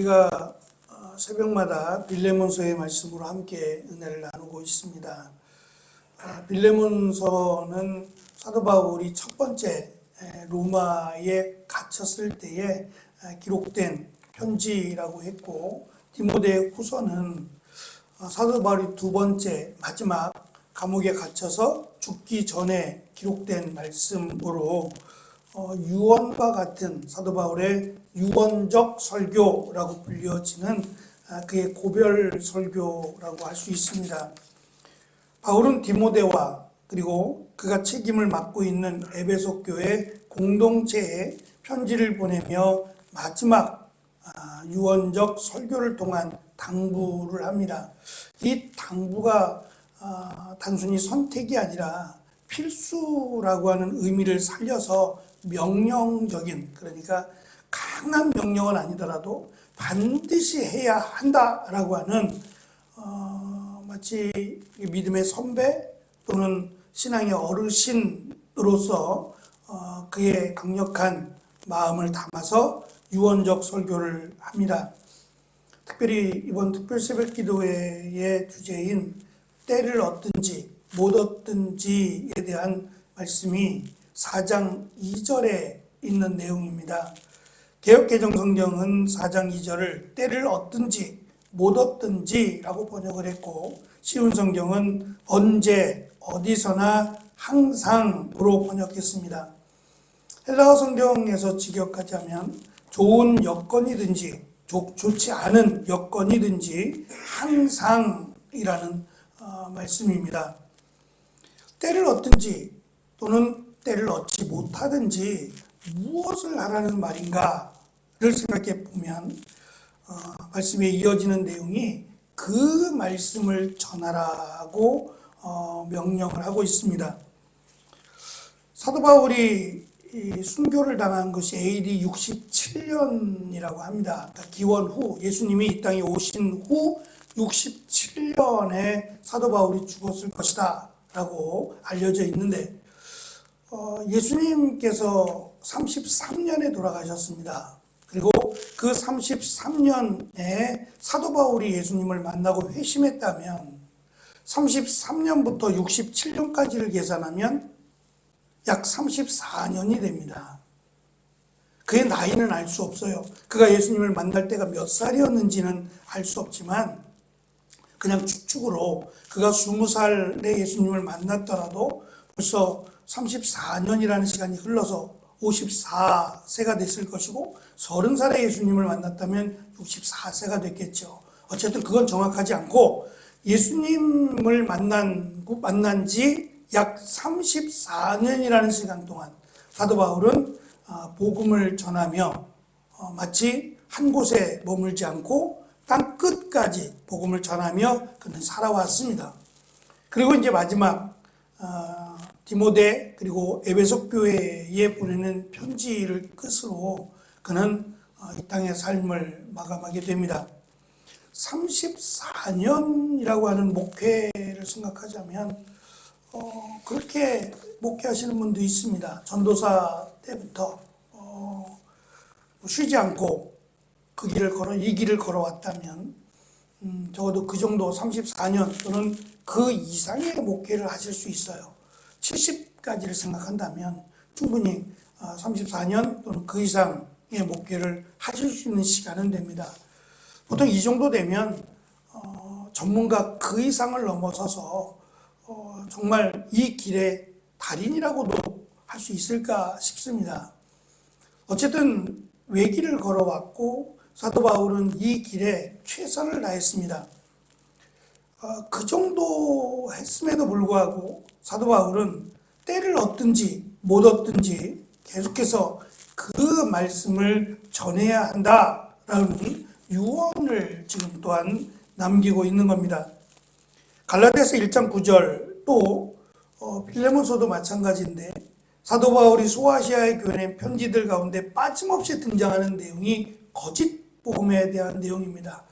우리가 새벽마다 빌레몬서의 말씀으로 함께 은혜를 나누고 있습니다. 빌레몬서는 사도 바울이 첫 번째 로마에 갇혔을 때에 기록된 편지라고 했고, 디모데 후서는 사도 바울이 두 번째 마지막 감옥에 갇혀서 죽기 전에 기록된 말씀으로 유언과 같은 사도 바울의 유언적 설교라고 불려지는 그의 고별 설교라고 할 수 있습니다. 바울은 디모데와 그리고 그가 책임을 맡고 있는 에베소 교회 공동체에 편지를 보내며 마지막 유언적 설교를 통한 당부를 합니다. 이 당부가 단순히 선택이 아니라 필수라고 하는 의미를 살려서 명령적인, 그러니까 강한 명령은 아니더라도 반드시 해야 한다라고 하는 마치 믿음의 선배 또는 신앙의 어르신으로서 그의 강력한 마음을 담아서 유언적 설교를 합니다. 특별히 이번 특별 새벽 기도회의 주제인 때를 얻든지 못 얻든지에 대한 말씀이 4장 2절에 있는 내용입니다. 개역개정 성경은 4장 2절을 때를 얻든지 못 얻든지라고 번역을 했고, 쉬운 성경은 언제 어디서나 항상으로 번역했습니다. 헬라어 성경에서 직역하자면 좋은 여건이든지 좋지 않은 여건이든지 항상이라는 말씀입니다. 때를 얻든지 또는 때를 얻지 못하든지 무엇을 하라는 말인가를 생각해 보면 말씀에 이어지는 내용이 그 말씀을 전하라고 명령을 하고 있습니다. 사도 바울이 순교를 당한 것이 AD 67년이라고 합니다. 그러니까 기원 후, 예수님이 이 땅에 오신 후 67년에 사도 바울이 죽었을 것이다 라고 알려져 있는데, 예수님께서 33년에 돌아가셨습니다. 그리고 그 33년에 사도 바울이 예수님을 만나고 회심했다면 33년부터 67년까지를 계산하면 약 34년이 됩니다. 그의 나이는 알 수 없어요. 그가 예수님을 만날 때가 몇 살이었는지는 알 수 없지만 그냥 추측으로 그가 20살에 예수님을 만났더라도 벌써 34년이라는 시간이 흘러서 54세가 됐을 것이고, 30살에 예수님을 만났다면 64세가 됐겠죠. 어쨌든 그건 정확하지 않고 예수님을 만난 지 약 34년이라는 시간 동안 사도 바울은 복음을 전하며 마치 한 곳에 머물지 않고 땅 끝까지 복음을 전하며 그는 살아왔습니다. 그리고 이제 마지막 디모데 그리고 에베소 교회에 보내는 편지를 끝으로 그는 이 땅의 삶을 마감하게 됩니다. 34년이라고 하는 목회를 생각하자면 그렇게 목회하시는 분도 있습니다. 전도사 때부터 쉬지 않고 이 길을 걸어왔다면 적어도 그 정도 34년 또는 그 이상의 목회를 하실 수 있어요. 70까지를 생각한다면 충분히 34년 또는 그 이상의 목회를 하실 수 있는 시간은 됩니다. 보통 이 정도 되면 전문가 그 이상을 넘어서서 정말 이 길의 달인이라고도 할 수 있을까 싶습니다. 어쨌든 외길을 걸어왔고 사도 바울은 이 길에 최선을 다했습니다. 그 정도 했음에도 불구하고 사도 바울은 때를 얻든지 못 얻든지 계속해서 그 말씀을 전해야 한다라는 유언을 지금 또한 남기고 있는 겁니다. 갈라디아서 1장 9절 또 빌레몬서도 마찬가지인데, 사도 바울이 소아시아의 교회 편지들 가운데 빠짐없이 등장하는 내용이 거짓 복음에 대한 내용입니다.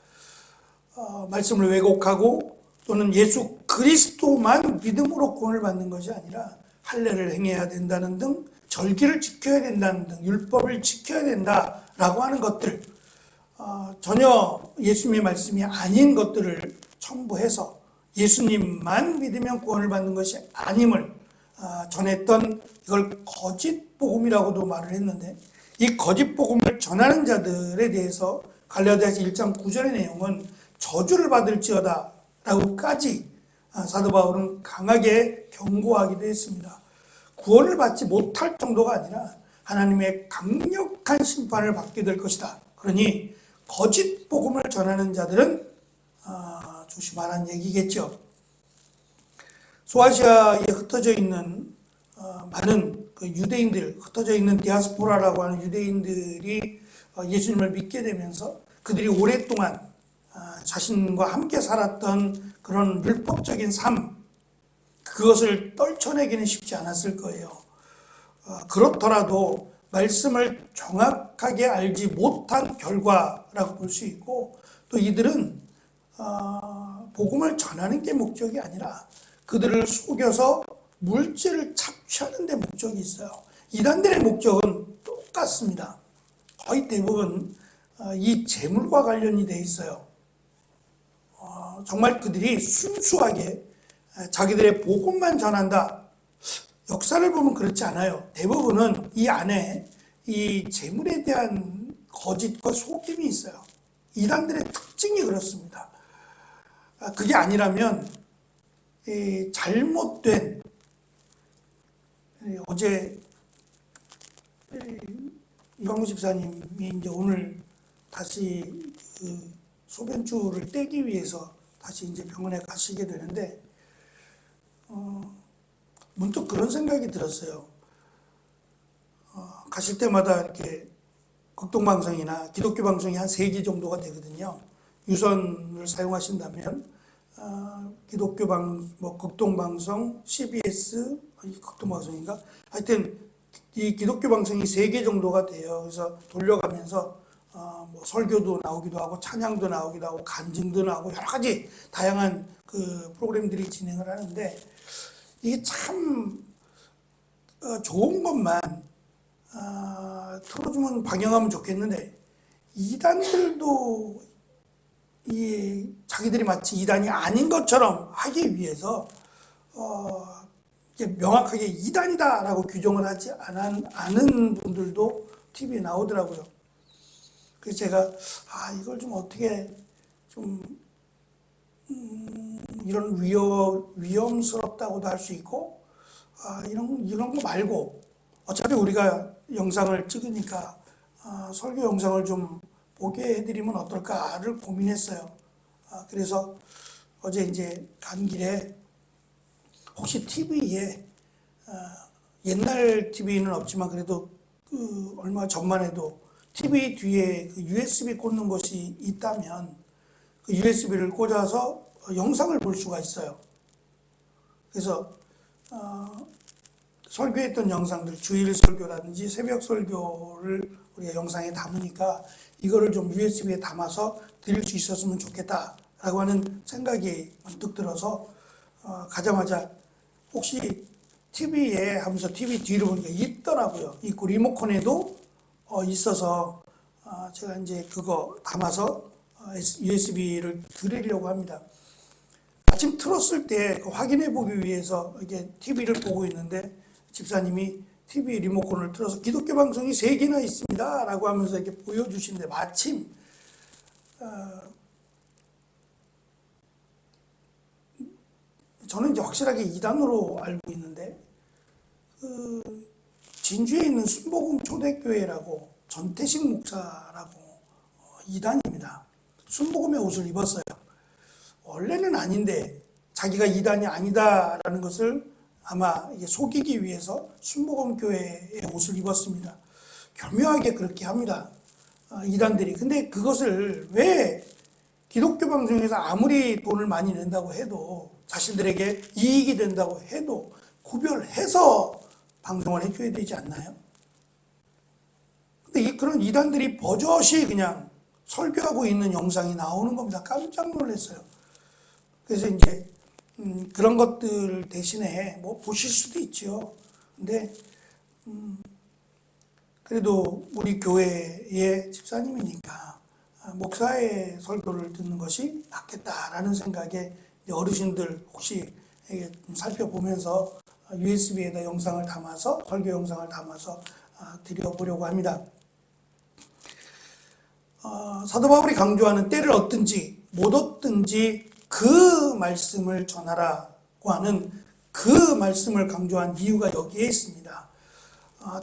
말씀을 왜곡하고 또는 예수 그리스도만 믿음으로 구원을 받는 것이 아니라 할례를 행해야 된다는 등, 절기를 지켜야 된다는 등, 율법을 지켜야 된다라고 하는 것들, 전혀 예수님의 말씀이 아닌 것들을 첨부해서 예수님만 믿으면 구원을 받는 것이 아님을 전했던, 이걸 거짓 복음이라고도 말을 했는데, 이 거짓 복음을 전하는 자들에 대해서 갈라디아서 1장 9절의 내용은 저주를 받을지어다 라고까지 사도 바울은 강하게 경고하기도 했습니다. 구원을 받지 못할 정도가 아니라 하나님의 강력한 심판을 받게 될 것이다. 그러니 거짓 복음을 전하는 자들은 조심하라는 얘기겠죠. 소아시아에 흩어져 있는 많은 그 유대인들, 흩어져 있는 디아스포라라고 하는 유대인들이 예수님을 믿게 되면서 그들이 오랫동안 자신과 함께 살았던 그런 율법적인 삶, 그것을 떨쳐내기는 쉽지 않았을 거예요. 그렇더라도 말씀을 정확하게 알지 못한 결과라고 볼 수 있고, 또 이들은 복음을 전하는 게 목적이 아니라 그들을 속여서 물질을 착취하는 데 목적이 있어요. 이단들의 목적은 똑같습니다. 거의 대부분 이 재물과 관련이 돼 있어요. 정말 그들이 순수하게 자기들의 복음만 전한다. 역사를 보면 그렇지 않아요. 대부분은 이 안에 이 재물에 대한 거짓과 속임이 있어요. 이단들의 특징이 그렇습니다. 그게 아니라면 이 잘못된, 어제 이광무 집사님이 이제 오늘 다시 그 소변줄을 떼기 위해서 다시 이제 병원에 가시게 되는데, 문득 그런 생각이 들었어요. 가실 때마다 이렇게 극동방송이나 기독교 방송이 한 3개 정도가 되거든요. 유선을 사용하신다면 기독교 극동방송, CBS, 극동방송인가? 하여튼 이 기독교 방송이 3개 정도가 돼요. 그래서 돌려가면서 뭐 설교도 나오기도 하고 찬양도 나오기도 하고 간증도 나오고 여러 가지 다양한 그 프로그램들이 진행을 하는데, 이게 참 좋은 것만 틀어주면 방영하면 좋겠는데, 이단들도 이 자기들이 마치 이단이 아닌 것처럼 하기 위해서 명확하게 이단이다라고 규정을 하지 않은 분들도 TV에 나오더라고요. 그래서 제가 이걸 좀 어떻게 좀 이런 위험스럽다고도 할 수 있고, 이런 거 말고 어차피 우리가 영상을 찍으니까 설교 영상을 좀 보게 해드리면 어떨까를 고민했어요. 그래서 어제 이제 간 길에 혹시 TV에 옛날 TV는 없지만 그래도 그 얼마 전만 해도 TV 뒤에 그 USB 꽂는 것이 있다면 그 USB를 꽂아서 영상을 볼 수가 있어요. 그래서 설교했던 영상들, 주일 설교라든지 새벽 설교를 우리가 영상에 담으니까 이거를 좀 USB에 담아서 드릴 수 있었으면 좋겠다라고 하는 생각이 문득 들어서 가자마자 혹시 TV에 하면서 TV 뒤로 보니까 있더라고요. 있고 리모컨에도 있어서 제가 이제 그거 담아서 USB를 드리려고 합니다. 아침 틀었을 때 확인해 보기 위해서 이게 TV를 보고 있는데 집사님이 TV 리모컨을 틀어서 기독교 방송이 3개나 있습니다 라고 하면서 이렇게 보여주시는데, 마침 저는 이제 확실하게 이단으로 알고 있는데, 진주에 있는 순복음 초대교회라고 전태식 목사라고 이단입니다. 순복음의 옷을 입었어요. 원래는 아닌데 자기가 이단이 아니다라는 것을 아마 속이기 위해서 순복음 교회의 옷을 입었습니다. 교묘하게 그렇게 합니다. 이단들이. 근데 그것을 왜 기독교 방송에서 아무리 돈을 많이 낸다고 해도, 자신들에게 이익이 된다고 해도 구별해서 방송을 해줘야 되지 않나요? 근데 그런 이단들이 버젓이 그냥 설교하고 있는 영상이 나오는 겁니다. 깜짝 놀랐어요. 그래서 이제 그런 것들 대신에 뭐 보실 수도 있죠. 근데 그래도 우리 교회의 집사님이니까 목사의 설교를 듣는 것이 낫겠다라는 생각에 어르신들 혹시 좀 살펴보면서 USB에다 영상을 담아서 설교 영상을 담아서 드려보려고 합니다. 사도 바울이 강조하는 때를 얻든지 못 얻든지 그 말씀을 전하라고 하는 그 말씀을 강조한 이유가 여기에 있습니다.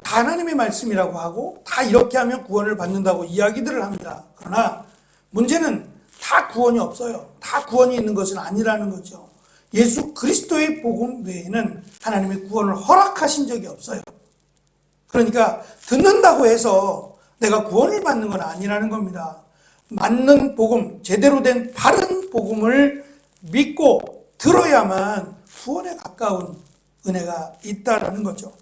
다 하나님의 말씀이라고 하고 다 이렇게 하면 구원을 받는다고 이야기들을 합니다. 그러나 문제는 다 구원이 없어요. 다 구원이 있는 것은 아니라는 거죠. 예수 그리스도의 복음 외에는 하나님의 구원을 허락하신 적이 없어요. 그러니까 듣는다고 해서 내가 구원을 받는 건 아니라는 겁니다. 맞는 복음, 제대로 된 바른 복음을 믿고 들어야만 구원에 가까운 은혜가 있다라는 거죠.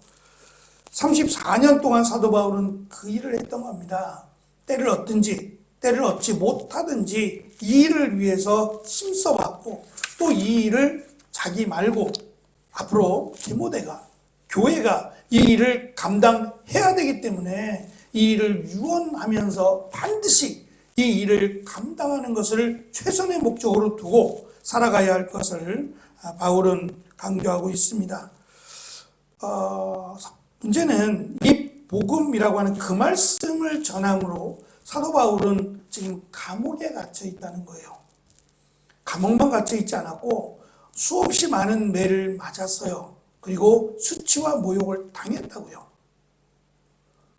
34년 동안 사도 바울은 그 일을 했던 겁니다. 때를 얻든지 때를 얻지 못하든지 이 일을 위해서 힘써봤고 또 이 일을 자기 말고 앞으로 디모데가, 교회가 이 일을 감당해야 되기 때문에 이 일을 유언하면서 반드시 이 일을 감당하는 것을 최선의 목적으로 두고 살아가야 할 것을 바울은 강조하고 있습니다. 문제는 이 복음이라고 하는 그 말씀을 전함으로 사도 바울은 지금 감옥에 갇혀 있다는 거예요. 감옥만 갇혀 있지 않았고 수없이 많은 매를 맞았어요. 그리고 수치와 모욕을 당했다고요.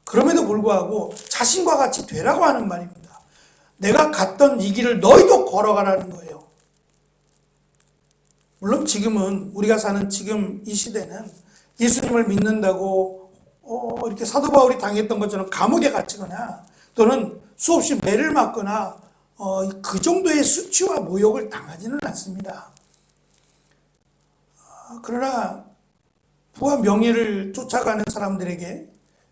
그럼에도 불구하고 자신과 같이 되라고 하는 말입니다. 내가 갔던 이 길을 너희도 걸어가라는 거예요. 물론 지금은 우리가 사는 지금 이 시대는 예수님을 믿는다고 이렇게 사도 바울이 당했던 것처럼 감옥에 갇히거나 또는 수없이 매를 맞거나 그 정도의 수치와 모욕을 당하지는 않습니다. 그러나 부와 명예를 쫓아가는 사람들에게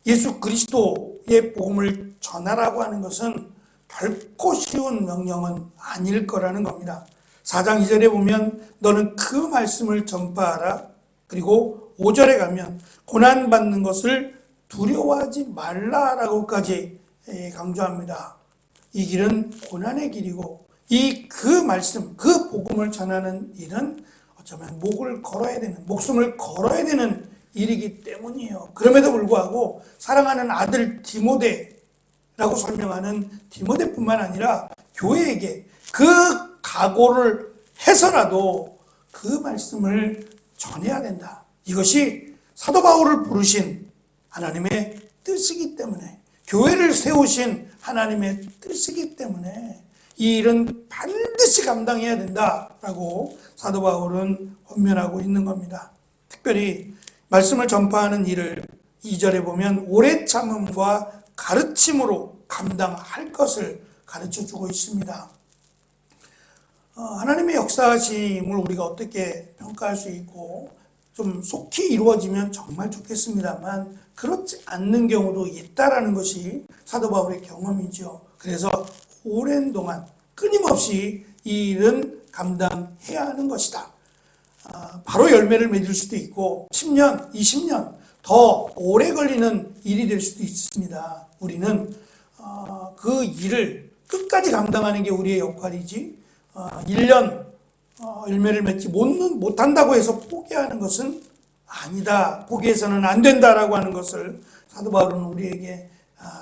예수 그리스도의 복음을 전하라고 하는 것은 결코 쉬운 명령은 아닐 거라는 겁니다. 4장 2절에 보면 너는 그 말씀을 전파하라. 그리고 5절에 가면 고난받는 것을 두려워하지 말라라고까지 강조합니다. 이 길은 고난의 길이고 그 말씀, 그 복음을 전하는 일은 어쩌면 목숨을 걸어야 되는 일이기 때문이에요. 그럼에도 불구하고 사랑하는 아들 디모데라고 설명하는 디모데뿐만 아니라 교회에게 그 각오를 해서라도 그 말씀을 전해야 된다. 이것이 사도 바울을 부르신 하나님의 뜻이기 때문에, 교회를 세우신 하나님의 뜻이기 때문에 이 일은 반드시 감당해야 된다라고 사도 바울은 권면하고 있는 겁니다. 특별히 말씀을 전파하는 일을 2절에 보면 오래 참음과 가르침으로 감당할 것을 가르쳐주고 있습니다. 하나님의 역사하심을 우리가 어떻게 평가할 수 있고 좀 속히 이루어지면 정말 좋겠습니다만 그렇지 않는 경우도 있다라는 것이 사도 바울의 경험이죠. 그래서 오랜 동안 끊임없이 이 일은 감당해야 하는 것이다. 바로 열매를 맺을 수도 있고 10년, 20년 더 오래 걸리는 일이 될 수도 있습니다. 우리는 그 일을 끝까지 감당하는 게 우리의 역할이지 1년 열매를 맺지 못한다고 해서 포기하는 것은 아니다. 포기해서는 안 된다라고 하는 것을 사도 바울은 우리에게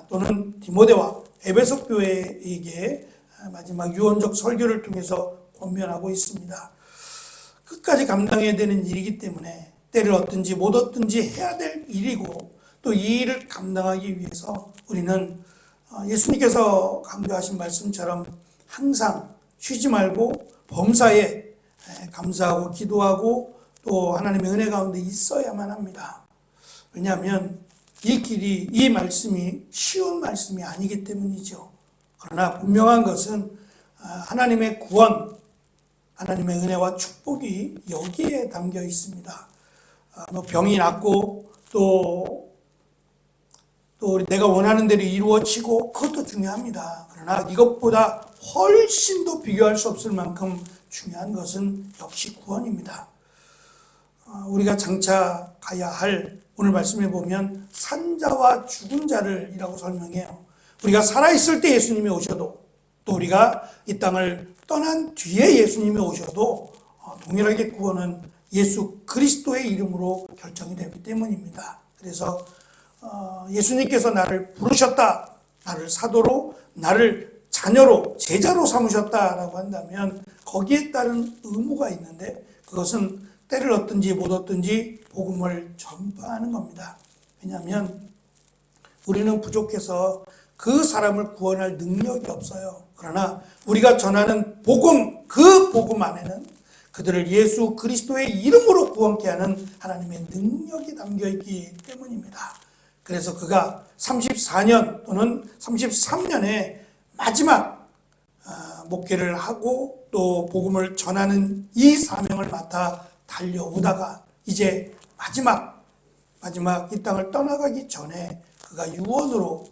또는 디모데와 에베소 교회에게 마지막 유언적 설교를 통해서 권면하고 있습니다. 끝까지 감당해야 되는 일이기 때문에 때를 얻든지 못 얻든지 해야 될 일이고 또 이 일을 감당하기 위해서 우리는 예수님께서 강조하신 말씀처럼 항상 쉬지 말고 범사에 감사하고 기도하고 또 하나님의 은혜 가운데 있어야만 합니다. 왜냐하면 이 길이, 이 말씀이 쉬운 말씀이 아니기 때문이죠. 그러나 분명한 것은 하나님의 구원, 하나님의 은혜와 축복이 여기에 담겨 있습니다. 병이 낫고 또 내가 원하는 대로 이루어지고 그것도 중요합니다. 그러나 이것보다 훨씬 더 비교할 수 없을 만큼 중요한 것은 역시 구원입니다. 우리가 장차 가야 할 오늘 말씀에 보면 산자와 죽은 자를 이라고 설명해요. 우리가 살아있을 때 예수님이 오셔도 또 우리가 이 땅을 떠난 뒤에 예수님이 오셔도 동일하게 구원은 예수 그리스도의 이름으로 결정이 되기 때문입니다. 그래서 예수님께서 나를 부르셨다, 나를 사도로, 나를 자녀로, 제자로 삼으셨다라고 한다면 거기에 따른 의무가 있는데, 그것은 때를 얻든지 못 얻든지 복음을 전파하는 겁니다. 왜냐하면 우리는 부족해서 그 사람을 구원할 능력이 없어요. 그러나 우리가 전하는 복음, 그 복음 안에는 그들을 예수 그리스도의 이름으로 구원케 하는 하나님의 능력이 담겨있기 때문입니다. 그래서 그가 34년 또는 33년에 마지막 목회를 하고 또 복음을 전하는 이 사명을 맡아 달려오다가 이제 마지막 이 땅을 떠나가기 전에 그가 유언으로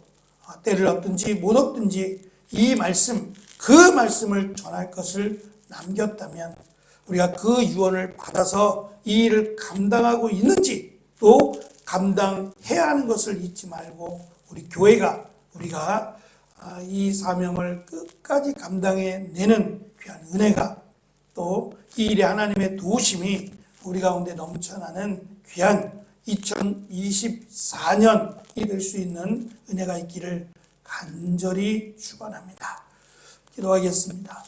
때를 얻든지 못 얻든지 이 말씀, 그 말씀을 전할 것을 남겼다면 우리가 그 유언을 받아서 이 일을 감당하고 있는지, 또 감당해야 하는 것을 잊지 말고 우리가 이 사명을 끝까지 감당해내는 귀한 은혜가, 또 이 일에 하나님의 도우심이 우리 가운데 넘쳐나는 귀한 2024년이 될 수 있는 은혜가 있기를 간절히 축원합니다. 기도하겠습니다.